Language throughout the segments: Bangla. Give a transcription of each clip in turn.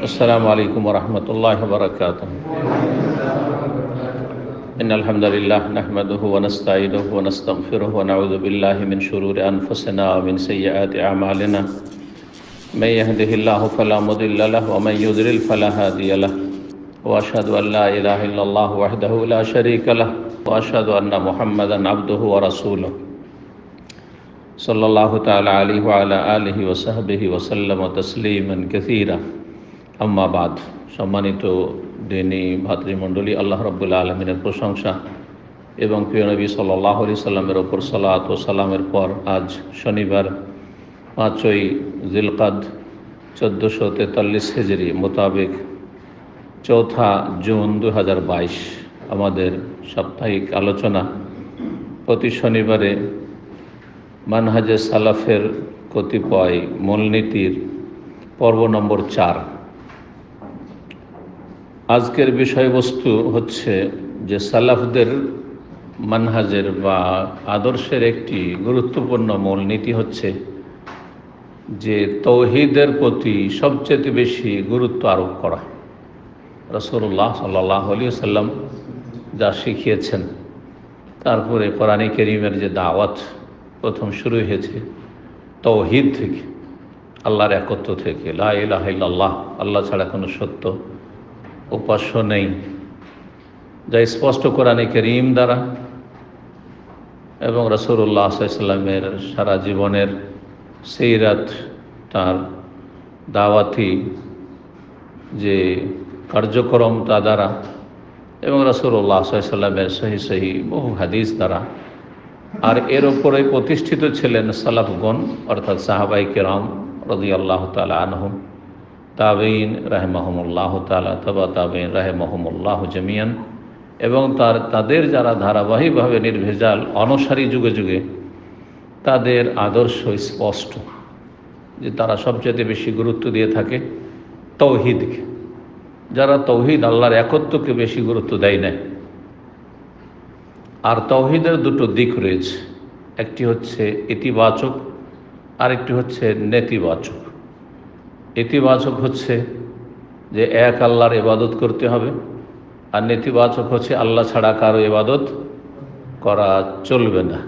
السلام عليكم ورحمة الله وبركاته. إن الحمد لله نحمده ونستعينه ونستغفره ونعوذ بالله من شرور أنفسنا ومن سيئات أعمالنا. من يهده الله فلا مضل له ومن يضلل فلا هادي له. وأشهد أن لا إله إلا الله وحده لا شريك له وأشهد أن محمدا عبده ورسوله صلى الله تعالى عليه وعلى آله وصحبه وسلم تسليما كثيرا. আম্মা বাদ। সম্মানিত দিনী ভাতৃমণ্ডলী, আল্লাহ রাব্বুল আলামিনের প্রশংসা এবং প্রিয় নবী সাল্লাল্লাহু আলাইহি সাল্লামের ওপর সালাত ও সালামের পর আজ শনিবার 5ই জিলকাদ 1443 হিজরি মোতাবেক 4 জুন 2022 আমাদের সাপ্তাহিক আলোচনা প্রতি শনিবারে মানহাজে সালাফের কতিপয় মূলনীতির পর্ব নম্বর 4। আজকের বিষয়বস্তু হচ্ছে যে সালাফদের মানহাজের বা আদর্শের একটি গুরুত্বপূর্ণ মূলনীতি হচ্ছে যে তাওহীদের প্রতি সবচেয়ে বেশি গুরুত্ব আরোপ করা। রাসূলুল্লাহ সাল্লাল্লাহু আলাইহি ওয়াসাল্লাম যা শিখিয়েছেন, তারপরে কোরআনে কারীমের যে দাওয়াত প্রথম শুরু হয়েছে তাওহীদ থেকে, আল্লাহর একত্ব থেকে, লা ইলাহা ইল্লাল্লাহ, আল্লাহ ছাড়া কোনো সত্য উপাস্য নেই, যা স্পষ্ট কোরআনে কারীম দ্বারা এবং রাসূলুল্লাহ সাল্লাল্লাহু আলাইহি ওয়াসাল্লামের সারা জীবনের সিরাত, তার দাওয়াতি যে কার্যক্রম তা দ্বারা এবং রাসূলুল্লাহ সাল্লাল্লাহু আলাইহি ওয়াসাল্লামের সহিহ বহু হাদিস দ্বারা। আর এর ওপরে প্রতিষ্ঠিত ছিলেন সালাফগণ, অর্থাৎ সাহাবায়ে কেরাম রাদিয়াল্লাহু তাআলা আনহুম, তাবেঈন রাহিমাহুমুল্লাহ তাআলা, তাবা তাবেঈন রাহিমাহুমুল্লাহ জামিয়ান, এবং তাদের যারা ধারাবাহিকভাবে নির্ভেজাল অনুসারী যুগে যুগে, তাদের আদর্শ স্পষ্ট যে তারা সবচেয়ে বেশি গুরুত্ব দিয়ে থাকে তাওহীদকে। যারা তাওহীদ, আল্লাহর একত্বকে বেশি গুরুত্ব দেয় না। আর তাওহীদের দুটো দিক রয়েছে, একটি হচ্ছে ইতিবাচক আর একটি হচ্ছে নেতিবাচক। ইতিবাচক হচ্ছে যে এক আল্লাহর ইবাদত করতে হবে, আর নেতিবাচক হচ্ছে আল্লাহ ছাড়া কারো ইবাদত করা চলবে না।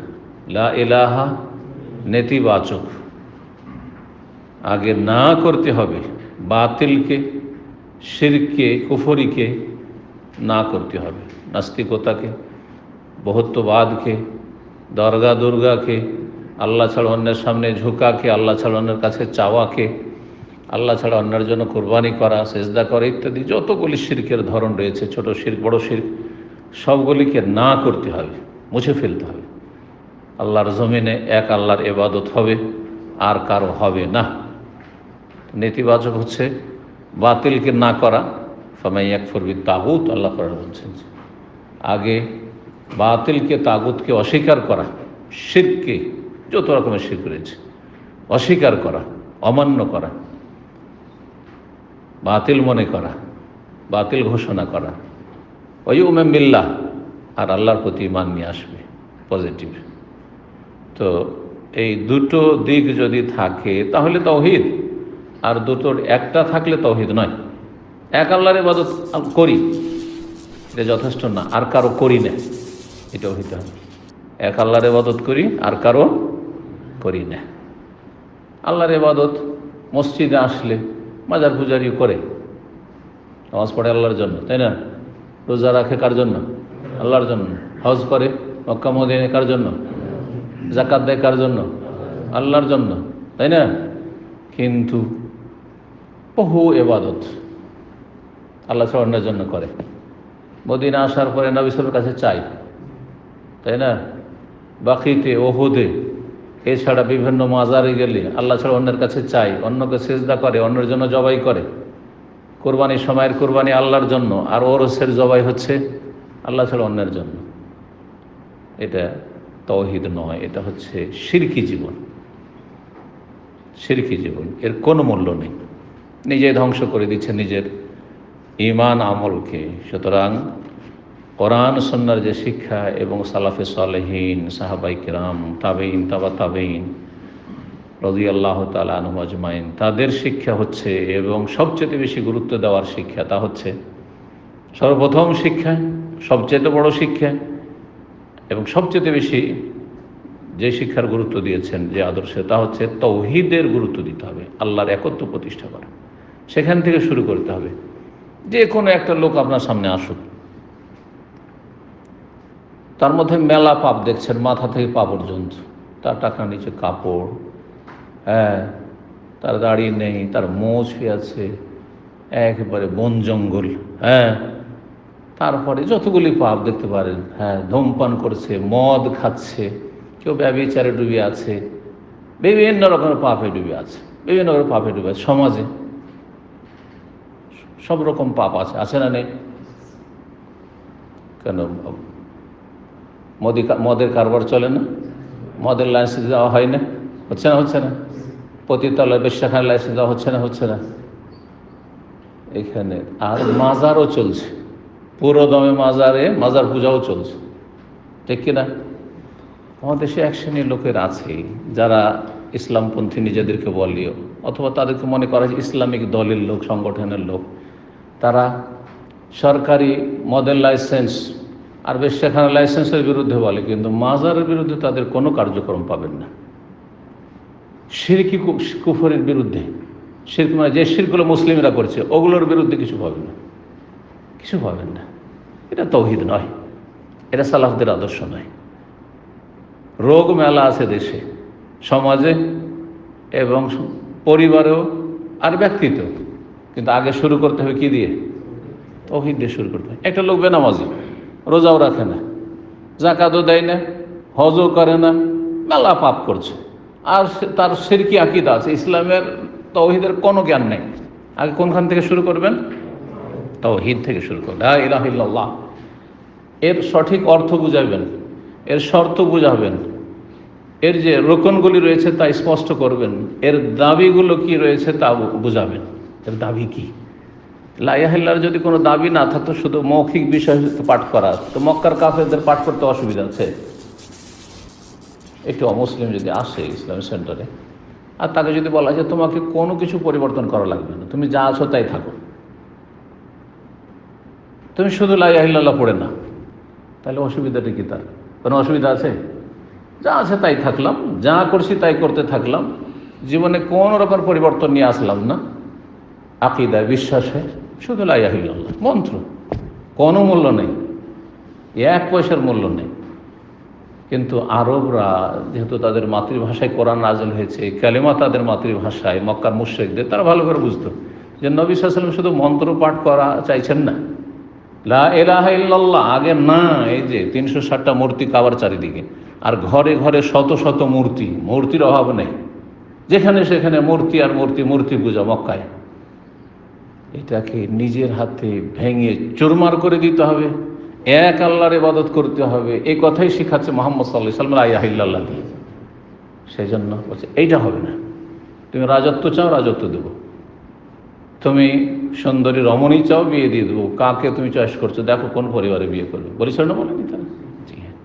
লা ইলাহা নেতিবাচক, আগে না করতে হবে বাতিলকে, শিরকে, কুফরিকে না করতে হবে, নাস্তিকতাকে, বহুত্ববাদকে, দরগা দুর্গাকে, আল্লাহ ছাড়া অন্যের সামনে ঝুঁকাকে, আল্লাহ ছাড়া অন্যের কাছে চাওয়াকে, আল্লাহ ছাড়া অন্যের জন্য কোরবানি করা, সেজদা করা ইত্যাদি যতগুলি শিরকের ধরন রয়েছে, ছোট শিরক বড় শিরক, সবগুলিকে না করতে হবে, মুছে ফেলতে হবে। আল্লাহর জমিনে এক আল্লাহর ইবাদত হবে, আর কারো হবে না। নেতিবাচক হচ্ছে বাতিলকে না করা। ফামান ইয়াকফুর বিত-তাগুত, আল্লাহ কোরআনে বলছেন আগে বাতিলকে, তাগুতকে অস্বীকার করা, শিরককে, যত রকমের শিরক রয়েছে অস্বীকার করা, অমান্য করা, বাতিল মনে করা, বাতিল ঘোষণা করা। ওয়ায়ুমিন বিল্লাহ, আর আল্লাহর প্রতি ঈমান নিয়ে আসবে, পজিটিভ। তো এই দুটো দিক যদি থাকে তাহলে তাওহীদ, আর দুটোর একটা থাকলে তাওহীদ নয়। এক আল্লাহর ইবাদত করি, এটা যথেষ্ট না, আর কারো করি না, এটাও হইতে হবে। এক আল্লাহর ইবাদত করি, আর কারো করি না। আল্লাহর ইবাদত মসজিদে আসলে মাজার পূজারিও করে, নামাজ পড়ে আল্লাহর জন্য, তাই না? রোজা রাখে কার জন্য? আল্লাহর জন্য। হজ করে মক্কা মদিনা কার জন্য? যাকাত দেয় কার জন্য? আল্লাহর জন্য, তাই না? কিন্তু বহু ইবাদত আল্লাহ ছাড়া অন্যের জন্য করে। মদিনা আসার পরে নবী সাল্লাল্লাহু আলাইহি ওয়াসাল্লামের কাছে চাই, তাই না? বাকিতে, ওহুদে, এছাড়া বিভিন্ন মাজারে গেলে আল্লাহ ছাড়া অন্যের কাছে চাই, অন্যকে সেজদা করে, অন্যের জন্য জবাই করে। কোরবানির সময়ের কোরবানি আল্লাহর জন্য, আর ওরসের জবাই হচ্ছে আল্লাহ ছাড়া অন্যের জন্য। এটা তাওহীদ নয়, এটা হচ্ছে শিরকি জীবন। শিরকি জীবন, এর কোনো মূল্য নেই, নিজে ধ্বংস করে দিচ্ছে নিজের ঈমান আমলকে। সুতরাং কোরআন সুন্নাহর যে শিক্ষা এবং সালাফে সালেহিন, সাহাবায়ে কেরাম, তাবেঈন, তাবা তাবেঈন, রাদিয়াল্লাহু তাআলা আনহুম আজমাইন, তাদের শিক্ষা হচ্ছে এবং সবচেয়ে বেশি গুরুত্ব দেওয়ার শিক্ষা তা হচ্ছে সর্বপ্রথম শিক্ষা, সবচেয়ে বড় শিক্ষা এবং সবচেয়ে বেশি যে শিক্ষার গুরুত্ব দিয়েছেন, যে আদর্শে, তা হচ্ছে তাওহীদের গুরুত্ব দিতে হবে, আল্লাহর একত্ব প্রতিষ্ঠা করা। সেখান থেকে শুরু করতে হবে। যে কোনো একটা লোক আপনার সামনে আসুক, তার মধ্যে মেলা পাপ দেখছেন মাথা থেকে পা পর্যন্ত, তার টাকা নিচে কাপড়, হ্যাঁ, তার দাড়ি নেই, তার মোচ আছে, একেবারে বন জঙ্গল, হ্যাঁ, তারপরে যতগুলি পাপ দেখতে পারেন, হ্যাঁ, ধূমপান করছে, মদ খাচ্ছে, কেউ ব্যভিচারে ডুবে আছে, বিভিন্ন রকমের পাপে ডুবে আছে, বিভিন্ন রকমের পাপে ডুবে আছে। সমাজে সব রকম পাপ আছে, আছে না নেই? কেন মদের কারবার চলে না? মদের লাইসেন্স দেওয়া হয় না? হচ্ছে না? হচ্ছে না? পতিতালয় বেশ্যাখানার লাইসেন্স দেওয়া হচ্ছে না? হচ্ছে না? এখানে আর মাজারও চলছে, পুরো দমে মাজার পূজাও চলছে, ঠিক কিনা? আমাদের দেশে এক শ্রেণীর লোকের আছে যারা ইসলামপন্থী নিজেদেরকে বলিও, অথবা তাদেরকে মনে করা হয় ইসলামিক দলের লোক, সংগঠনের লোক। তারা সরকারি মদের লাইসেন্স আর বেশ্যাখানার লাইসেন্সের বিরুদ্ধে বলে, কিন্তু মাজারের বিরুদ্ধে তাদের কোনো কার্যক্রম পাবেন না। শিরকি কুফরের বিরুদ্ধে, শিরক মানে যে শিরকগুলো মুসলিমরা করছে ওগুলোর বিরুদ্ধে কিছু পাবেন না, কিছু পাবেন না। এটা তাওহীদ নয়, এটা সালাফদের আদর্শ নয়। রোগ মেলা আছে দেশে, সমাজে এবং পরিবারেও আর ব্যক্তিতেও, কিন্তু আগে শুরু করতে হবে কি দিয়ে? তাওহীদ দিয়ে শুরু করতে হবে। একটা লোক বেনামাজি, রোজাও রাখে না, যাকাতও দেয় না, হজও করে না, মেলা পাপ করছে, আর তার শিরকি আকীদা আছে, ইসলামের তাওহীদের কোনো জ্ঞান নেই। আগে কোনখান থেকে শুরু করবেন? তাওহীদ থেকে শুরু করবেন। লা ইলাহা ইল্লাল্লাহ, এর সঠিক অর্থ বুঝাবেন, এর শর্ত বুঝাবেন, এর যে রোকনগুলি রয়েছে তা স্পষ্ট করবেন, এর দাবিগুলো কি রয়েছে তা বুঝাবেন। এর দাবি কি? লা ইলাহা ইল্লাল্লাহর যদি কোনো দাবি না থাকতো, শুধু মৌখিক বিষয় পাঠ করা, তো মক্কার কাফেরদের পাঠ করতে অসুবিধা আছে? একটি অমুসলিম যদি আসে ইসলামিক সেন্টারে, আর তাকে যদি বলা যায় তোমাকে কোনো কিছু পরিবর্তন করা লাগবে না, তুমি যা আছো তাই থাকো, তুমি শুধু লা ইলাহা ইল্লাল্লাহ পড়ে না, তাহলে অসুবিধাটা কি? তার কোনো অসুবিধা আছে? যা আছে তাই থাকলাম, যা করছি তাই করতে থাকলাম, জীবনে কোনো রকম পরিবর্তন নিয়ে আসলাম না, আকীদায়, বিশ্বাসে, শুধু লা ইলাহা ইল্লাল্লাহ মন্ত্র, কোনো মূল্য নেই, এক পয়সার মূল্য নেই। কিন্তু আরবরা যেহেতু তাদের মাতৃভাষায় কোরআন নাযিল হয়েছে, কালেমা তাদের মাতৃভাষায়, মক্কার মুশরিকদের, তারা ভালো করে বুঝতো যে নবী সাল্লাল্লাহু আলাইহি ওয়াসাল্লাম শুধু মন্ত্র পাঠ করা চাইছেন না, লা ইলাহা ইল্লাল্লাহ আগে না। এই যে 360টা মূর্তি কাবার চারিদিকে, আর ঘরে ঘরে শত শত মূর্তি, মূর্তির অভাব নেই, যেখানে সেখানে মূর্তি আর মূর্তি, মূর্তি পূজা মক্কায়। এটাকে নিজের হাতে ভেঙে চুরমার করে দিতে হবে, এক আল্লাহর ইবাদত করতে হবে, এই কথাই শিখাচ্ছে মুহাম্মদ সাল্লাল্লাহু আলাইহি ওয়াসাল্লাম লা ইলাহা ইল্লাল্লাহ দিয়ে। সেই জন্য বলছে এইটা হবে না। তুমি রাজত্ব চাও, রাজত্ব দেবো, তুমি সুন্দরী রমণী চাও, বিয়ে দিয়ে দেবো, কাকে তুমি চয়েস করছো, দেখো কোন পরিবারে বিয়ে করবে, বলেছিল না? বলেনি তারা? জি হ্যাঁ।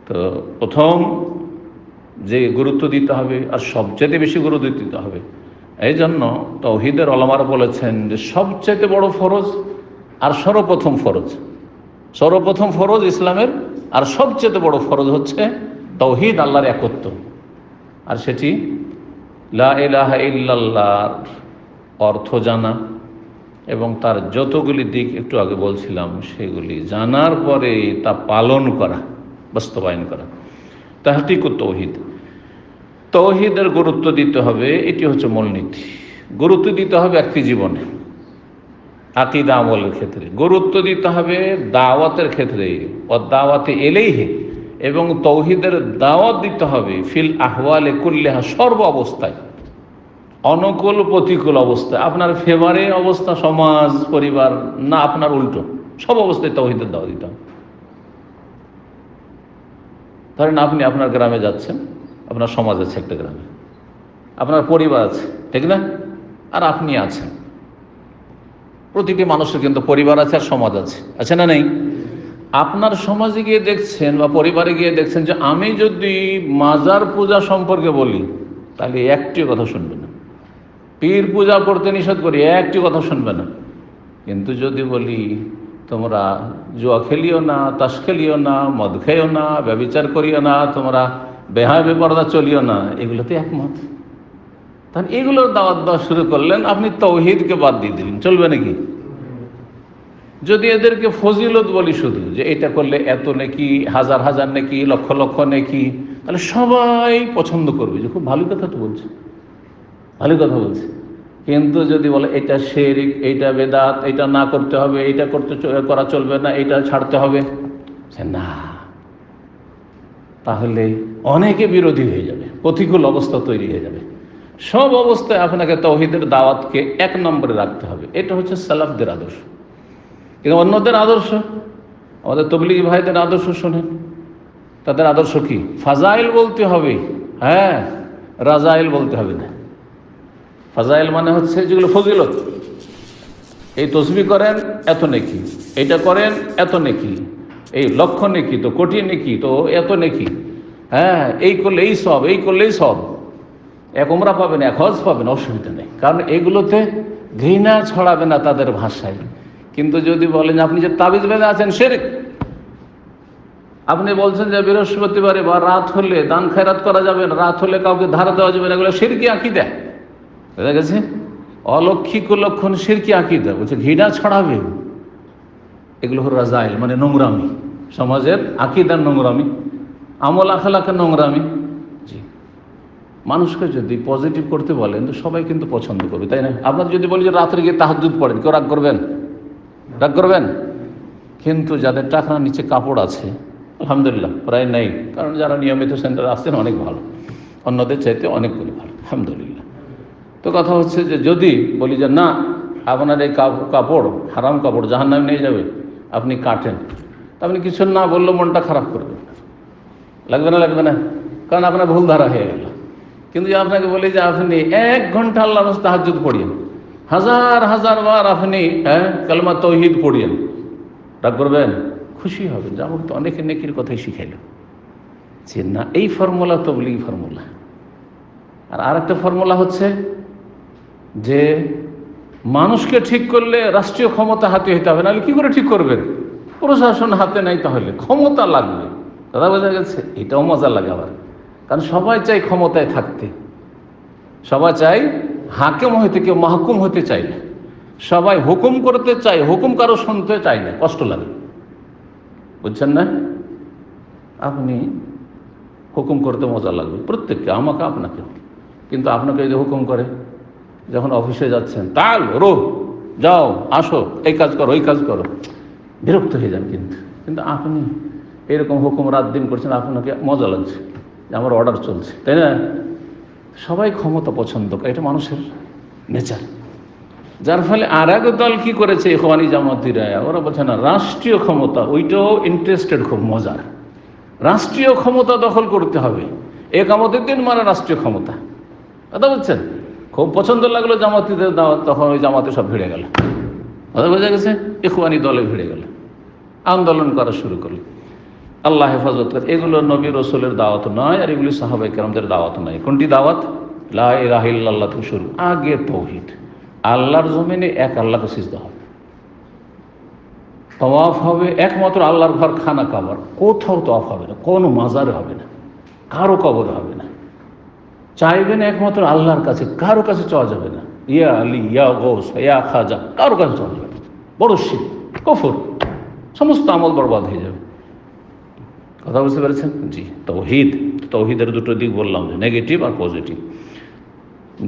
তো প্রথম যে গুরুত্ব দিতে হবে, আর সবচেয়ে বেশি গুরুত্ব দিতে হবে, এই জন্য তাওহীদের ওলামারা বলেছেন যে সবচেয়ে বড় ফরজ আর সর্বপ্রথম ফরজ, সর্বপ্রথম ফরজ ইসলামের, আর সবচেয়ে বড় ফরজ হচ্ছে তাওহীদ, আল্লাহর একত্ব। আর সেটি লা ইলাহা ইল্লাল্লাহর অর্থ জানা এবং তার যতগুলি দিক একটু আগে বলছিলাম সেগুলি জানার পরে তা পালন করা, বাস্তবায়ন করা, তাহকিকুত তাওহীদ। তাওহীদের গুরুত্ব দিতে হবে, এটি হচ্ছে মূলনীতি। গুরুত্ব দিতে হবে ব্যক্তি জীবনে, আকীদা আমলের ক্ষেত্রে, গুরুত্ব দিতে হবে দাওয়াতের ক্ষেত্রে, ও দাওয়াতে এলাইহি, এবং তাওহীদের দাওয়াত দিতে হবে ফিল আহওয়ালে কুল্লিহা, সর্ব অবস্থায়, অনুকূল প্রতিকূল অবস্থায়, আপনার ফেভারে অবস্থা সমাজ পরিবার না আপনার উল্টো, সব অবস্থায় তাওহীদের দাওয়াত দিতে হবে। ধরেন আপনি আপনার গ্রামে যাচ্ছেন, আপনার সমাজ আছে একটা গ্রামে, আপনার পরিবার আছে, ঠিক না? আর আপনি আছেন, প্রতিটি মানুষের কিন্তু পরিবার আছে আর সমাজ আছে, আছে না নেই? আপনার সমাজে গিয়ে দেখছেন বা পরিবারে গিয়ে দেখছেন যে আমি যদি মাজার পূজা সম্পর্কে বলি তাহলে একটি কথা শুনবে না। পীর পূজা করতে নিষেধ করি, একটি কথা শুনবে না। কিন্তু যদি বলি তোমরা জুয়া খেলিও না, তাস খেলিও না, মদ খেয়েও না, ব্যভিচার করিও না, তোমরা বেহায় বেপরদা চলিও না, এগুলোতে একমত। তাহলে এগুলোর দাওয়াত দেওয়া শুরু করলেন, আপনি তাওহীদকে বাদ দিয়ে দিলেন, চলবে নাকি? যদি এদেরকে ফজিলত বলি শুধু যে এটা করলে এত নেকি, হাজার হাজার নেকি, লক্ষ লক্ষ নেকি, তাহলে সবাই পছন্দ করবে যে খুব ভালো কথা তো বলছে, ভালো কথা বলছে। কিন্তু যদি বলে এটা শিরক, এইটা বেদাত, এটা না করতে হবে, এইটা করা চলবে না, এটা ছাড়তে হবে, না, তাহলে অনেকে বিরোধী হয়ে যাবে, প্রতিকূল অবস্থা তৈরি হয়ে যাবে। সব অবস্থায় আপনাকে তাওহীদের দাওয়াতকে এক নম্বরে রাখতে হবে। এটা হচ্ছে সালাফদের আদর্শ। কিন্তু অন্যদের আদর্শ, আমাদের তবলিগী ভাইদের আদর্শ শোনেন, তাদের আদর্শ কি? ফাজাইল বলতে হবে, হ্যাঁ, রাজাইল বলতে হবে না। ফাজাইল মানে হচ্ছে যেগুলো ফজিলত, এই তসবিহ করেন এত নেকি, এটা করেন এত নেকি, এই লক্ষ নেকি তো কোটি নেকি তো এত নেকি, হ্যাঁ, এই করলে এই সব, এই করলেই সব, এক উমরা পাবেন, এক হজ পাবেন, অসুবিধা নেই, কারণ এগুলোতে ঘৃণা ছড়াবে না তাদের ভাষায়। কিন্তু যদি বলেন আপনি যে তাবিজ বেঁধে আছেন শিরক, আপনি বলছেন যে বৃহস্পতিবারে বা রাত হলে দান খেরাত করা যাবে না, রাত হলে কাউকে ধার দেওয়া যাবে না, এগুলো শিরকি আকীদা, বুঝা গেছে? অলৌকিক লক্ষণ শিরকি আকীদা, বলছে ঘৃণা ছড়াবে, এগুলো হলো রাজাইল, মানে নোংরামি, সমাজের আকীদার নোংরামি, আমল আখলাকের নোংরামি। জি, মানুষকে যদি পজিটিভ করতে বলেন তো সবাই কিন্তু পছন্দ করবে, তাই না? আপনার যদি বলি যে রাত্রে গিয়ে তাহাজ্জুদ পড়েন, কেউ রাগ করবেন? রাগ করবেন? কিন্তু যাদের টাকার নিচে কাপড় আছে, আলহামদুলিল্লাহ প্রায় নেই, কারণ যারা নিয়মিত সেন্টারে আসছেন অনেক ভালো, অন্যদের চাইতে অনেক গুণ ভালো, আলহামদুলিল্লাহ। তো কথা হচ্ছে যে যদি বলি যে না, আপনার এই কাপড় হারাম কাপড়, জাহান্নামে নিয়ে যাবে, আপনি কাটেন, তা আপনি কিছু না বললেও মনটা খারাপ করবে, লাগবে না? লাগবে না, কারণ আপনার ভুল ধারা হয়ে গেল। কিন্তু যে আপনাকে বলি যে আপনি 1 ঘন্টা আল্লাহর রাস্তায় তাহাজ্জুদ পড়িয়েন, হাজার হাজার বার আপনি কালেমা তাওহীদ পড়িয়েন, রাগ করবেন? খুশি হবেন, যেমন তো অনেকে নেকির কথাই শিখাইল যে না, এই ফর্মুলা তাবলীগী ফর্মুলা। আর আরেকটা ফর্মুলা হচ্ছে যে মানুষকে ঠিক করলে রাষ্ট্রীয় ক্ষমতা হাতে হইতে হবে, নাহলে কি করে ঠিক করবেন? প্রশাসন হাতে নাই, তাহলে ক্ষমতা লাগবে। দাদা বোঝা গেছে? এটাও মজা লাগে আবার, কারণ সবাই চাই ক্ষমতায় থাকতে, সবাই চাই হাকিম হইতে, কেউ মাহকুম হতে চায় না, সবাই হুকুম করতে চায়, হুকুম কারো শুনতে চায় না, কষ্ট লাগে, বুঝছেন না? আপনি হুকুম করতে মজা লাগবে প্রত্যেককে, আমাকে আপনাকে, কিন্তু আপনাকে যদি হুকুম করে, যখন অফিসে যাচ্ছেন, তাল রো, যাও আসো, এই কাজ করো, ওই কাজ করো, বিরক্ত হয়ে যান। কিন্তু আপনি এরকম হুকুম রাত দিন করছেন, আপনাকে মজা লাগছে যে আমার অর্ডার চলছে, তাই না? সবাই ক্ষমতা পছন্দ করে, এটা মানুষের নেচার। যার ফলে আর এক দল কি করেছে, ইখওয়ানি জামাতিরা, ওরা বলছে না, রাষ্ট্রীয় ক্ষমতা, ওইটাও ইন্টারেস্টেড, খুব মজার, রাষ্ট্রীয় ক্ষমতা দখল করতে হবে, একামতের দিন মানে রাষ্ট্রীয় ক্ষমতা, কথা বলছেন? খুব পছন্দ লাগলো জামাতিদের দাওয়াত, তখন ওই জামাতে সব ভিড়ে গেল, কথা বোঝা গেছে? ইখওয়ানি দলে ভিড়ে গেল, আন্দোলন করা শুরু করলো। আল্লাহ হেফাজত করে। এগুলো নবী রসুলের দাওয়াত নয়, আর এগুলি সাহাবায়ে কেরামদের দাওয়াত নয়। কোনটি দাওয়াত? লা ইলাহা ইল্লাল্লাহ থেকে শুরু, আগে তাওহীদ, আল্লাহর জমিনে এক আল্লাহকে সিজদা হবে, তাওয়াফ হবে একমাত্র আল্লাহর ঘর খানা কাবার, কোথাও তাওয়াফ হবে না, কোনো মাজারে হবে না, কারো কবরে হবে না, চাইবেন একমাত্র আল্লাহর কাছে, কারো কাছে চাওয়া যাবে না, ইয়া আলী, ইয়া গৌস, ইয়া খাজা, কারো কাছে চাওয়া যাবে না, বড় শিরক, কুফর, সমস্ত আমল বরবাদ হয়ে যাবে। কথা বুঝতে পেরেছেন? জি, তাওহীদ, তাওহীদের দুটো দিক বললাম, নেগেটিভ আর পজিটিভ।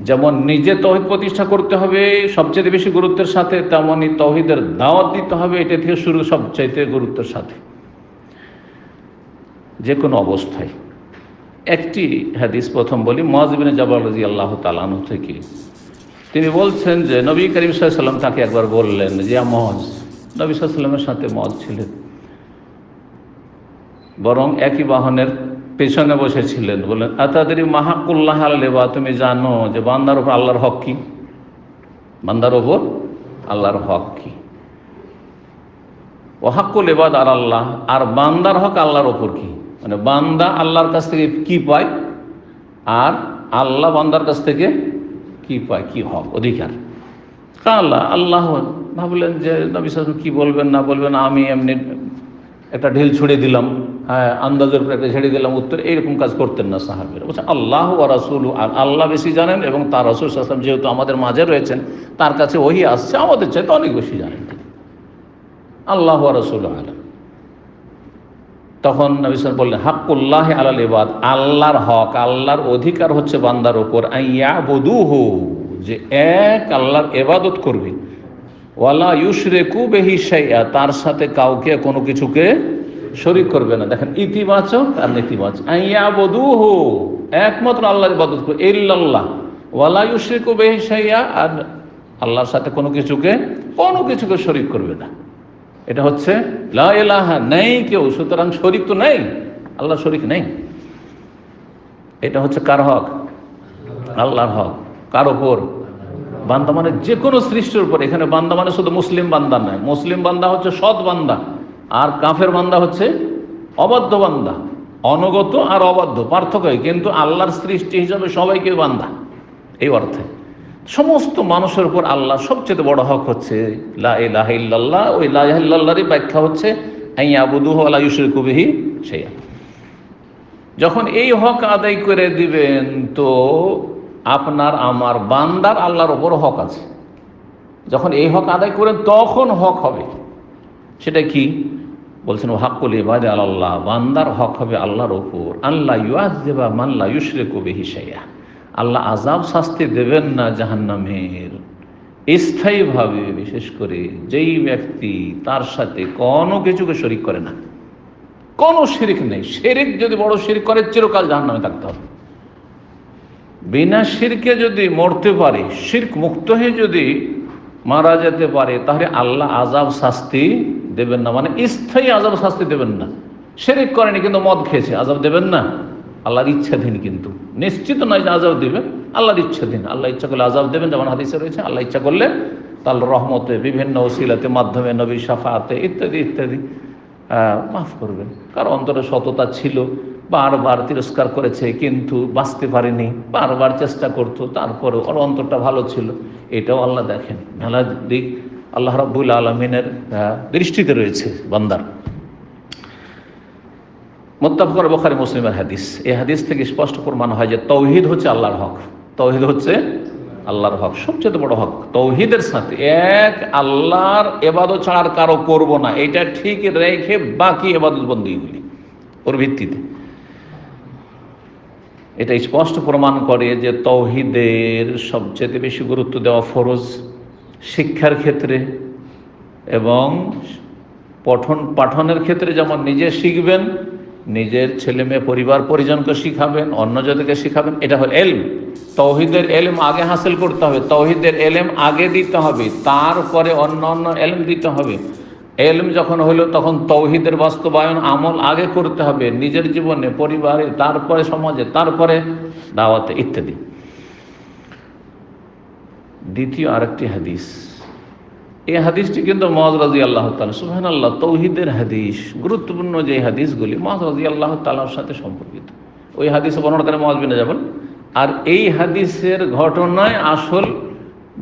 যেমন নিজে তাওহীদ প্রতিষ্ঠা করতে হবে সবচেয়ে বেশি গুরুত্বের সাথে, তেমনই তাওহীদের দাওয়াত দিতে হবে, এটা থেকে শুরু সবচাইতে গুরুত্বের সাথে, যে কোনো অবস্থায়। একটি হাদিস প্রথম বলি, মুআয ইবনে জাবাল রাদিয়াল্লাহু তাআলা আনহু থেকে। তিনি বলছেন যে নবী করিম সাল্লাল্লাহু আলাইহি ওয়াসাল্লাম তাকে একবার বললেন যে মুআয, নবী সাল্লাল্লাহু আলাইহি ওয়াসাল্লামের সাথে মুআয ছিলেন, বরং একই বাহনের পেছনে বসেছিলেন। বললেন, আতাদরি মা হাক্কুল্লাহ আলাল ইবাদ, তুমি জানো যে বান্দার উপর আল্লাহর হক কি? বান্দার উপর আল্লাহর হক কি? ওয়া হাক্কুল ইবাদ আলাল্লাহ, আর বান্দার হক আল্লাহর উপর কি? মানে বান্দা আল্লাহর কাছ থেকে কি পায়, আর আল্লাহ বান্দার কাছ থেকে কি পায়, কি হক, অধিকার। আল্লাহ ভাবলেন যে নবী সাল্লাল্লাহু আলাইহি ওয়াসাল্লাম কি বলবেন না বলবেন, আমি এমনি একটা ঢিল ছুড়ে দিলাম, হ্যাঁ আন্দাজের উপরে একটা ছেড়ে দিলাম উত্তর, এইরকম কাজ করতেন না সাহাবীরা। বলছে আল্লাহ ওয়া রাসূলু, আর আল্লাহ বেশি জানেন এবং তার রাসূল সাল্লাল্লাহু আলাইহি ওয়াসাল্লাম যেহেতু আমাদের মাঝে রয়েছেন, তার কাছে ওহী আসছে, আমাদের চাইতে অনেক বেশি জানেন তিনি। আল্লাহ ওয়া রাসূলু আলাম। তখন নবী সাল্লাল্লাহু আলাইহি ওয়াসাল্লাম বললেন হাক্কুল্লাহি আলাল ইবাদ, আল্লাহর হক, আল্লাহর অধিকার হচ্ছে বান্দার উপর, আইয়াবুদুহু, যে এক আল্লাহর ইবাদত করবে, ওয়ালা ইউশরিকু বিহি শাইআ, তার সাথে কাউকে কোনো কিছুকে শরীক করবে না। দেখেন ইতিবাচক আর নেতিবাচক। আইয়াবুদুহু, একমাত্র আল্লাহর ইবাদত করবে, ইল্লাল্লাহ, ওয়ালা ইউশরিকু বিহি শাইআ, আর আল্লাহর সাথে কোনো কিছুকে শরীক করবে না। এটা হচ্ছে লা ইলাহা, নেই কেউ, সুতরাং শরীক তো নেই, আল্লাহ শরীক নেই। এটা হচ্ছে কার হক? আল্লাহর হক। কার উপর? বান্দা মানে যে কোনো সৃষ্টির উপর। এখানে বান্দা মানে শুধু মুসলিম বান্দা নয়, মুসলিম বান্দা হচ্ছে সৎ বান্দা, আর কাফের বান্দা হচ্ছে অবাধ্য বান্দা। অনগত আর অবাধ্য পার্থক্য, কিন্তু আল্লাহর সৃষ্টি হিসাবে সবাইকে বান্দা, এই অর্থে সমস্ত মানুষের উপর আল্লাহ সবচেয়ে বড় হক হচ্ছে লা ইলাহা ইল্লাল্লাহ। ওই লা ইলাহা ইল্লাল্লাহরই ব্যাখ্যা হচ্ছে আইয়াবুদুহু ওয়া লা ইউশরিকু বিহি শাইআ। যখন এই হক আদায় করে দিবেন, তো আপনার আমার বান্দার আল্লাহর ওপর হক আছে। যখন এই হক আদায় করেন তখন হক হবে। সেটা কি বলছেন? হাক্কুল ইবাদি আলাল্লাহ, বান্দার হক হবে আল্লাহর ওপর। আল্লাহ ইউআযযিবা মান লা ইউশরিকু বিহি শাইআ, আল্লাহ আযাব শাস্তি দেবেন না জাহান্নামের স্থায়ীভাবে, বিশেষ করে যেই ব্যক্তি তার সাথে কোনো কিছুকে শরীক করে না, কোনো শিরক নেই। শিরক যদি বড় শিরক করে, চিরকাল জাহান্নামে থাকতে হবে। বিনা শিরকে যদি মরতে পারে, শিরক মুক্ত হয়ে যদি মারা যেতে পারে, তাহলে আল্লাহ আযাব শাস্তি দেবেন না, মানে স্থায়ী আযাব শাস্তি দেবেন না। শিরক করেনি কিন্তু মদ খেয়েছে, আযাব দেবেন না, আল্লাহর ইচ্ছাধীন। কিন্তু নিশ্চিত নয় যে আযাব দিবে, আল্লাহর ইচ্ছাধীন। আল্লাহ ইচ্ছা করলে আযাব দেবেন, যেমন হাদিসে রয়েছে। আল্লাহ ইচ্ছা করলে তার রহমতে, বিভিন্ন ওসিলাতে, মাধ্যমে, নবী শাফাআতে ইত্যাদি ইত্যাদি মাফ করবেন। কার অন্তরে সততা ছিল, বারবার তিরস্কার করেছে কিন্তু বাঁচতে পারেনি, বারবার চেষ্টা করতো, তারপরে ওর অন্তরটা ভালো ছিল, এটাও আল্লাহ দেখেন। মেলা দিক আল্লাহ রাব্বুল আলামিনের দৃষ্টিতে রয়েছে বান্দার। মুত্তাফাক বুখারী মুসলিমের হাদিস। এই হাদিস থেকে স্পষ্ট প্রমাণ হয় যে তাওহীদ হচ্ছে আল্লাহর হক। তাওহীদ হচ্ছে আল্লাহর হক, সবচেয়ে বড় হক। তাওহীদের সাথে এক আল্লাহর ইবাদত ছাড়া আর কারো করব না, এটা ঠিক রেখে বাকি ইবাদত বন্দেগীগুলি ওর ভিত্তিতে। এটা স্পষ্ট প্রমাণ করে যে তাওহীদের সবচেয়ে বেশি গুরুত্ব দেওয়া ফরজ শিক্ষার ক্ষেত্রে এবং পঠন পাঠনের ক্ষেত্রে। যেমন নিজে শিখবেন, নিজের ছেলে মেয়ে পরিবার পরিজনকে শিখাবেন, অন্য জাতিকে শিখাবেন, এটা হল এলম। তাওহীদের এলম আগে হাসিল করতে হবে, তাওহীদের এলম আগে দিতে হবে, তারপরে অন্য এলম দিতে হবে। এলম যখন হলো তখন তাওহীদের বাস্তবায়ন আমল আগে করতে হবে, নিজের জীবনে, পরিবারে, তারপরে সমাজে, তারপরে দাওয়াতে ইত্যাদি। দ্বিতীয় আরেকটি হাদিস, এই হাদিসটি কিন্তু মুআয রাদিয়াল্লাহু তাআলা, সুবহানাল্লাহ, তাওহীদের হাদিস, গুরুত্বপূর্ণ যে হাদিসগুলি মুআয রাদিয়াল্লাহু তাআলার সাথে সম্পর্কিত। ওই হাদিসে বর্ণনাকারী মুআয বিন জাবাল, আর এই হাদিসের ঘটনায় আসল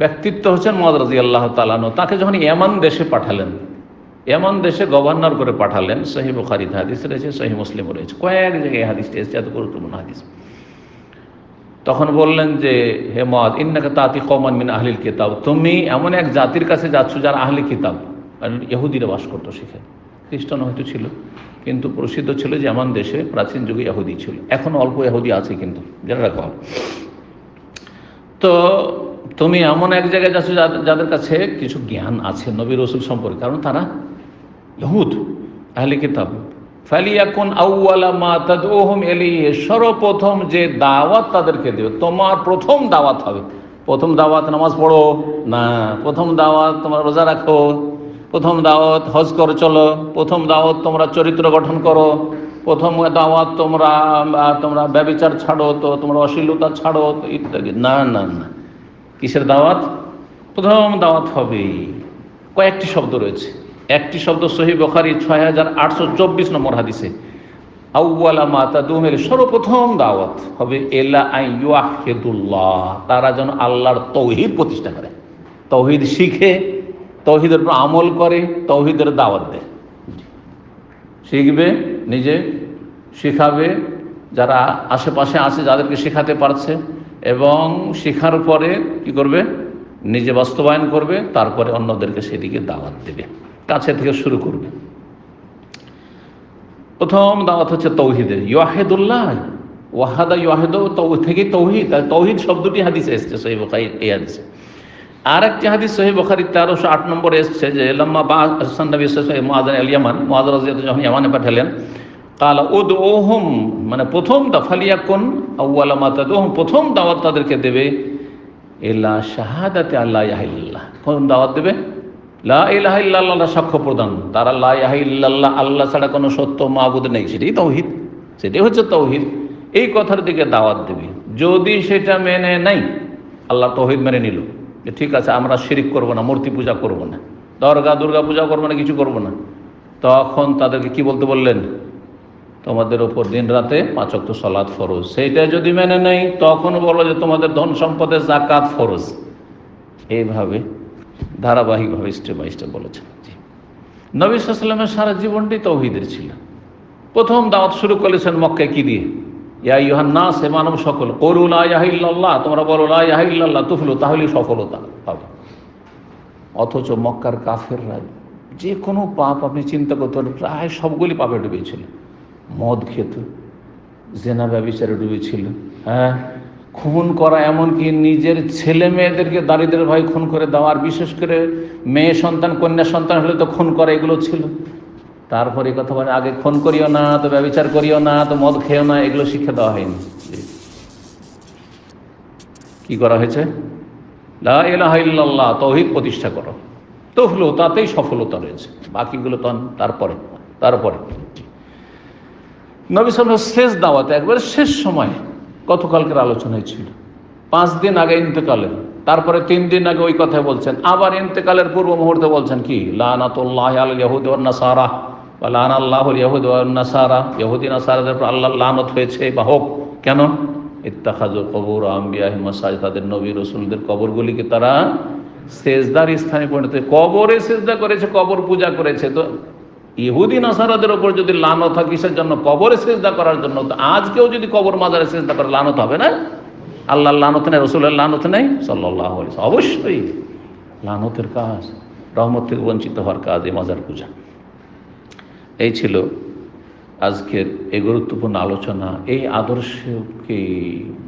ব্যক্তিত্ব হচ্ছেন মুআয রাদিয়াল্লাহু তাআলা। তাকে যখন ইয়ামান দেশে পাঠালেন, ইয়ামান দেশে গভর্নর করে পাঠালেন, সহিহ বুখারীতে হাদিস রয়েছে, সহিহ মুসলিমও রয়েছে, কয়েক জায়গায় হাদিসটি এসেছে, এত গুরুত্বপূর্ণ হাদিস। তখন বললেন যে হে মুআয, ইন্নাকা তাতি কওমান মিন আহলিল কিতাব, তুমি এমন এক জাতির কাছে যাচ্ছ যারা আহলে কিতাব, কারণ ইহুদিরা বাস করতো সেখানে, খ্রিস্টান হয়তো ছিল, কিন্তু প্রসিদ্ধ ছিল যে এমন দেশে প্রাচীন যুগে ইহুদি ছিল। এখন অল্প ইহুদি আছে কিন্তু, যারা রাখা। তো তুমি এমন এক জায়গায় যাচ্ছ যাদের কাছে কিছু জ্ঞান আছে নবী রাসূল সম্পর্কে, কারণ তারা ইহুদ, আহলে কিতাব। ফালিয়াকুন আউওয়ালা মা তাদউহুম ইলাইহি, সর্বপ্রথম যে দাওয়াত তাদেরকে দিও, তোমার প্রথম দাওয়াত হবে। প্রথম দাওয়াত নামাজ পড়ো না, প্রথম দাওয়াত তোমরা রোজা রাখো, প্রথম দাওয়াত হজ করে চলো, প্রথম দাওয়াত তোমরা চরিত্র গঠন করো, প্রথম দাওয়াত তোমরা ব্যভিচার ছাড়ো, তো তোমরা অশ্লীলতা ছাড়ো ইত্যাদি। না না না, কিসের দাওয়াত? প্রথম দাওয়াত হবে কয়েকটি শব্দ রয়েছে। একটি শব্দ সহিহ বুখারী 6824 নম্বর হাদিসে, আউয়ালা মা তাদউহুম, সর্বপ্রথম দাওয়াত হবে ইলা আন ইউহিদুল্লাহ, তারা যেন আল্লাহর তৌহিদ প্রতিষ্ঠা করে, তৌহিদ শিখে, তৌহিদের উপর আমল করে, তৌহিদের দাওয়াত দেয়। শিখবে, নিজে শিখাবে, যারা আশেপাশে আছে যাদেরকে শেখাতে পারছে, এবং শেখার পরে কি করবে, নিজে বাস্তবায়ন করবে, তারপরে অন্যদেরকে সেদিকে দাওয়াত দেবে, কাছে থেকে শুরু করবে। প্রথম দাওয়াত হচ্ছে তৌহিদের, ইউহিদুল্লাহ, ওয়াহাদা ইউহিদ থেকেই তৌহিদ, আর তৌহিদ শব্দটি হাদিসে এসছে সহিহ বুখারী, এই হাদিসে। আর একটি হাদিস সহিহ বুখারী 1308 নম্বরে এসছে যে লাম্মা বা'আসা নবী সাল্লাল্লাহু আলাইহি ওয়াসাল্লাম মুআযা আল ইয়ামান, মুআযা রাদিয়াল্লাহু যখন ইয়ামানে পাঠালেন, কালা উদউহুম, মানে প্রথম ফালিয়াকুন আউয়ালা মা তাদউহুম, প্রথম দাওয়াত তাদেরকে দেবে ইলা শাহাদাতি আল্লা ইলাহা ইল্লাল্লাহ, কোন দাওয়াত দেবে, লা ইলাহা ইল্লাল্লাহ, সাক্ষ্য প্রদান, তারা লা ইলাহা ইল্লাল্লাহ, আল্লাহ ছাড়া কোনো সত্য মাবুদ নেই, সেটাই তৌহিদ, সেটাই হচ্ছে তৌহিদ, এই কথার দিকে দাওয়াত দেবে। যদি সেটা মেনে নাই, আল্লাহ তৌহিদ মেনে নিল যে ঠিক আছে আমরা শিরিক করব না, মূর্তি পূজা করব না, দুর্গা পূজা করবো না, কিছু করব না, তখন তাদেরকে কি বলতে বললেন, তোমাদের ওপর দিন রাতে 5 ওয়াক্ত সালাত ফরজ। সেইটা যদি মেনে নেই, তখন বলো যে তোমাদের ধন সম্পদের যাকাত ফরজ। এইভাবে ধারাবাহিকভাবে স্টেপ বাই স্টেপ বলেছেন। নবী সাল্লাল্লাহু আলাইহি ওয়াসাল্লামের সারা জীবনটি তৌহিদের ছিল। প্রথম দাওয়াত শুরু করেছেন মক্কায় কি দিয়ে, ইয়া আইয়ুহান নাস, হে মানব সকল, কুলু লা ইলাহা ইল্লাল্লাহ, তোমরা বলো লা ইলাহা ইল্লাল্লাহ তুফলিহু, তাহলেই সফলতা পাবে। অথচ মক্কার কাফেররা যে কোনো পাপ আপনি চিন্তা করতে পারেন, প্রায় সবগুলি পাপে ডুবেছিল। মদ খেত, জেনা ব্যভিচারে ডুবেছিল, হ্যাঁ, খুন করা, এমনকি নিজের ছেলে মেয়েদেরকে দারিদ্রের ভয় খুন করে দেওয়া, আর বিশেষ করে মেয়ে সন্তান কন্যা সন্তান হলে তো খুন করা, এগুলো ছিল। তারপরে কথা বলে আগে খুন করিও না, তো ব্যভিচার করিও না, তো মদ খেও না, এগুলো শিক্ষা দেওয়া হয়নি। কি করা হয়েছে, লা ইলাহা ইল্লাল্লাহ, তৌহিদ প্রতিষ্ঠা করো, তো হলো, তাতেই সফলতা রয়েছে, বাকিগুলো তো তারপরে। নবী সাল্লাল্লাহু শেষ দাওয়াত, একবারে শেষ সময়, গতকালকের আলোচনায় ছিল, 5 দিন আগে ইন্তেকালের, তারপরে 3 দিন আগে ওই কথা বলছেন, আবার ইন্তেকালের পূর্ব মুহূর্তে বলছেন কি, লানাতুল্লাহি আলাল ইয়াহুদি ওয়ান নাসারা, বা লানাল্লাহুল ইয়াহুদি ওয়ান নাসারা, ইহুদি নাসারাদের উপর আল্লাহর লানত হয়েছে বা হোক। কেন, ইত্তাখাযু কুবুর আম্বিয়াহিম মাসাজিদ, তাদের নবী রাসূলদের কবরগুলিকে তারা সেজদার স্থানে পরিণত, কবরে সেজদা করেছে, কবর পূজা করেছে। তো ইহুদি নাসারাদের ওপর যদি লানত হয় কিসের জন্য, কবরে সেজদা করার জন্য, তো আজকেও যদি কবর মাজারে সেজদা করে লানত হবে না? আল্লাহর লানত নেই, রাসূলের লানত নেই সাল্লাল্লাহু আলাইহি ওয়াসাল্লাম, অবশ্যই লানতের কাজ, রহমত থেকে বঞ্চিত হওয়ার কাজ এই মাজার পূজা। এই ছিল আজকের এই গুরুত্বপূর্ণ আলোচনা। এই আদর্শকে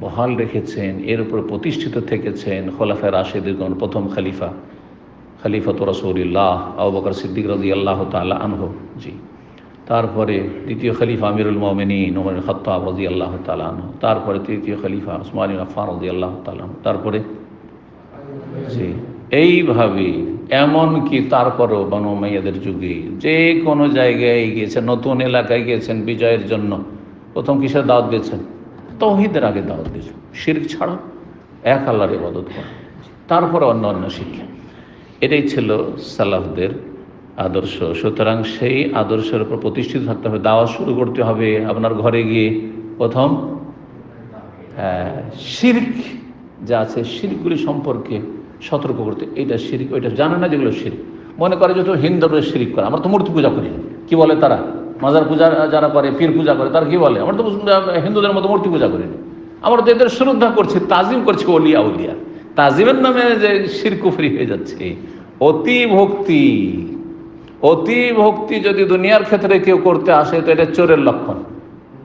বহাল রেখেছেন, এর উপর প্রতিষ্ঠিত থেকেছেন খোলাফায়ে রাশিদুন, প্রথম খলিফাত রাসূলুল্লাহ আবু বকর সিদ্দিক রাদিয়াল্লাহু তাআলা আনহু, জি, তারপরে দ্বিতীয় খলিফা আমিরুল মুমিনিন ওমর ইবনে খাত্তাব রাদিয়াল্লাহু তাআলা আনহু, তারপরে তৃতীয় খলিফা উসমান ইবনে আফফান রাদিয়াল্লাহু তাআলা আনহু, তারপরে জি, এইভাবে এমনকি তারপরেও বনু উমাইয়াদের যুগে যে কোনো জায়গায় গিয়েছেন, নতুন এলাকায় গিয়েছেন বিজয়ের জন্য, প্রথম কিসের দাওয়াত দিয়েছেন, তৌহিদের আগে দাওয়াত দিয়েছেন, শিরক ছাড়া এক আল্লাহর ইবাদত করা, তারপরে অন্য শিক্ষা। এটাই ছিল সালাফদের আদর্শ। সুতরাং সেই আদর্শের উপর প্রতিষ্ঠিত থাকতে হবে। দাওয়াত শুরু করতে হবে আপনার ঘরে গিয়ে, প্রথম শিরক যা আছে শিরকগুলি সম্পর্কে সতর্ক করতে, এইটা শিরক, ওইটা জানে না যেগুলো শিরক, মনে করে যে তো হিন্দুরা শিরক করে, আমরা তো মূর্তি পূজা করি, কি বলে তারা, মাজার পূজা যারা করে, পীর পূজা করে, তারা কি বলে, আমরা তো হিন্দুদের মতো মূর্তি পূজা করি না, আমরা তো এদের শ্রদ্ধা করছি, তাজিম করছি, ওলিয়া উলিয়া, তাজিমের নামে যে শিরক কুফরি হয়ে যাচ্ছে। অতি ভক্তি যদি দুনিয়ার ক্ষেত্রে কেউ করতে আসে, তো এটা চোরের লক্ষণ।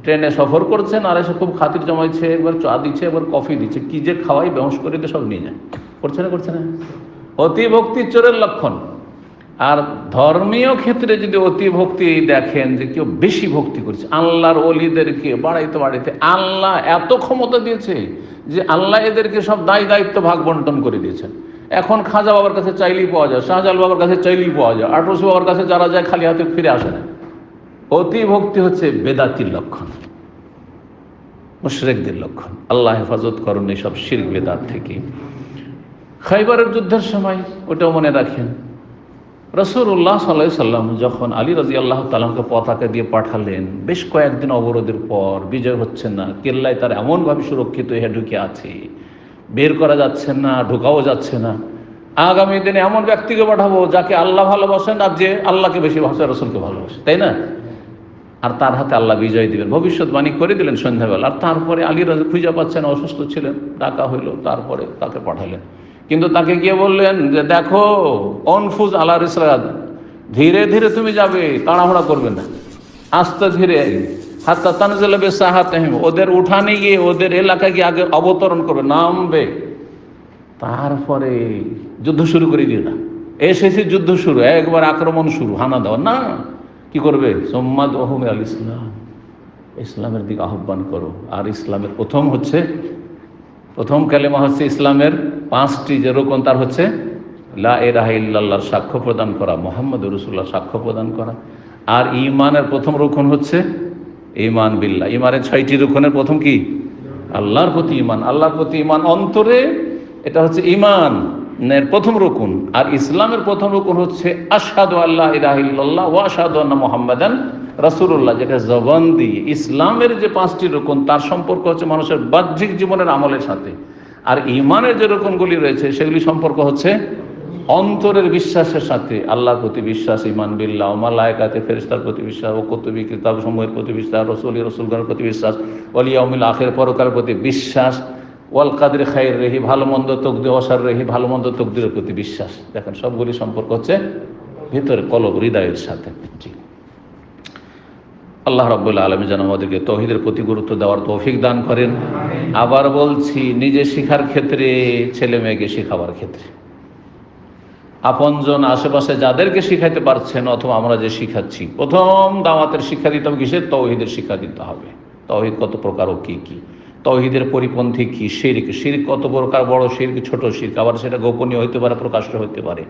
ট্রেনে সফর করছেন, আর এসে খুব খাতির জমাইছে, একবার চা দিচ্ছে, একবার কফি দিচ্ছে, কি যে খাওয়াই বেহস করে দিয়ে সব নিয়ে যায়, করছে না? অতি ভক্তি চোরের লক্ষণ। আর ধর্মীয় ক্ষেত্রে যদি অতি ভক্তি দেখেন যে কেউ বেশি ভক্তি করছে, আল্লাহর ওলিদেরকে বাড়াইতে আল্লাহ এত ক্ষমতা দিয়েছে যে আল্লাহ এদেরকে সব দায়িত্ব ভাগ বন্টন করে দিয়েছেন। এখন খাজা বাবার কাছে চাইলেই পাওয়া যায়, শাহজালাল বাবার কাছে চাইলেই পাওয়া যায়, আটরসি বাবার কাছে যারা যায় খালি হাতে ফিরে আসে না। অতি ভক্তি হচ্ছে বেদাতির লক্ষণ, মুশরিকদের লক্ষণ। আল্লাহ হেফাজত করুন এইসব শিরক বেদাত থেকে। খাইবারের যুদ্ধের সময় ওটাও মনে রাখেন, রাসূলুল্লাহ সাল্লাল্লাহু আলাইহি সাল্লাম যখন আলী রাদিয়াল্লাহু তাআলাকে পতাকা দিয়ে পাঠালেন, বেশ কয়েকদিন অবরোধের পর বিজয় হচ্ছে না, কেল্লায় তার এমনভাবে সুরক্ষিত হয়ে ঢুকে আছে, বের করা যাচ্ছে না, ঢোকাও যাচ্ছে না। আগামী দিনে এমন ব্যক্তিকে পাঠাবো যাকে আল্লাহ ভালোবাসেন আর যে আল্লাহকে বেশি ভালোবাসে, রাসূলকে ভালোবাসে, তাই না? আর তার হাতে আল্লাহ বিজয় দিবেন, ভবিষ্যৎবাণী করে দিলেন সন্ধ্যাবেলা। আর তারপরে আলী রাজি খুঁজে পাচ্ছেন, অসুস্থ ছিলেন, ডাকা হইল, তারপরে তাকে পাঠালেন। কিন্তু তাকে গিয়ে বললেন যে দেখো, অনফুজ আলা রিসলাত, ধীরে ধীরে তুমি যাবে, তাড়াহুড়া করবে না, আস্তে ধীরে, হাত্তা তানজিলা বিসাহাতিহিম, ওদের উঠানে গিয়ে ওদের এলাকায় গিয়ে আগে অবতরণ করবে, নামবে, তারপরে যুদ্ধ শুরু করে দিও না। এসেছে যুদ্ধ শুরু, একবার আক্রমণ শুরু, হানা দেওয়া না। কি করবে? সোম্মাদ ওহম আল ইসলাম, ইসলামের দিকে আহ্বান করো। আর ইসলামের প্রথম কালেমা হচ্ছে ইসলামের 5টি যে রোকন, তার হচ্ছে লা ইলাহা ইল্লাল্লাহর সাক্ষ্য প্রদান করা, মুহাম্মদুর রাসূলুল্লাহ সাক্ষ্য প্রদান করা। আর ঈমানের প্রথম রোকন হচ্ছে ঈমান বিল্লাহ। ঈমানের 6টি রোকনের প্রথম কি? আল্লাহর প্রতি ঈমান। আল্লাহর প্রতি ঈমান অন্তরে, এটা হচ্ছে ঈমানের প্রথম রুকুন। আর ইসলামের প্রথম রুকুন হচ্ছে আশহাদু আল্লা ইলাহা ইল্লাল্লাহ ওয়া আশহাদু আন্না মুহাম্মাদান রাসূলুল্লাহ, যেটা জবান দিয়ে। ইসলামের যে 5টি রুকুন, তার সম্পর্ক হচ্ছে মানুষের বাহ্যিক জীবনের আমলের সাথে। আর ঈমানের যে রুকুনগুলি রয়েছে, সেগুলি সম্পর্ক হচ্ছে অন্তরের বিশ্বাসের সাথে। আল্লাহর প্রতি বিশ্বাস, ঈমান বিল্লাহ, মালায়েকাতে, ফেরেশতার প্রতি বিশ্বাস, ও কুতুবি কিতাব সমূহের প্রতি বিশ্বাস, রাসূলগণের প্রতি বিশ্বাস, ওয়াল ইয়াউমিল আখির, পরকালের প্রতি বিশ্বাস, ওয়াল কাদরি খাইর রেহি, ভালো মন্দ তকদির, অসার রেহি, ভালো মন্দ তকদিরের প্রতি বিশ্বাস। দেখেন, সবগুলি সম্পর্ক হচ্ছে ভিতরে, কলব, হৃদয়ের সাথে। জি, আল্লাহ রাব্বুল আলামিন যেন আমাদেরকে তৌহিদের প্রতি গুরুত্ব দেওয়ার তৌফিক দান করেন। আবার বলছি, নিজে শিখার ক্ষেত্রে, ছেলে মেয়েকে শিখাবার ক্ষেত্রে, আপনজন আশেপাশে যাদেরকে শিখাইতে পারছেন, অথবা আমরা যে শিখাচ্ছি, প্রথম দাওয়াতের শিক্ষা দিতে হবে কিসের? তৌহিদের শিক্ষা দিতে হবে। তৌহিদ কত প্রকার ও কী কী, তৌহিদের পরিপন্থী কী, শিরক, শিরক কত প্রকার, বড় শিরক, ছোট শিরক, আবার সেটা গোপনীয় হইতে পারে, প্রকাশ্য হইতে পারে।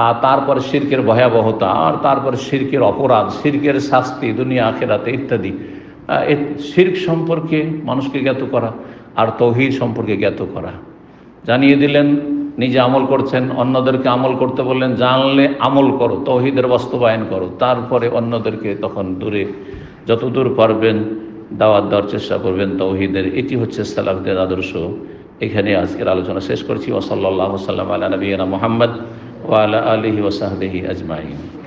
আর তারপরে শিরকের ভয়াবহতা, আর তারপরে শিরকের অপরাধ, শিরকের শাস্তি দুনিয়া আখিরাতে ইত্যাদি। শিরক সম্পর্কে মানুষকে জ্ঞাত করা, আর তৌহিদ সম্পর্কে জ্ঞাত করা। জানিয়ে দিলেন, নিজে আমল করছেন, অন্যদেরকে আমল করতে বললেন, জানলে আমল করো, তৌহিদের বাস্তবায়ন করো। তারপরে অন্যদেরকে তখন দূরে, যতদূর পারবেন দাওয়াত দেওয়ার চেষ্টা করবেন তৌহিদের। এটি হচ্ছে সালাফদের আদর্শ। এখানে আজকের আলোচনা শেষ করছি। ওয়া সাল্লাল্লাহু সাল্লাম আলা নবিয়িনা মুহাম্মদ ওয়া আলা আলিহি ওয়া সাহবিহি আজমাইন।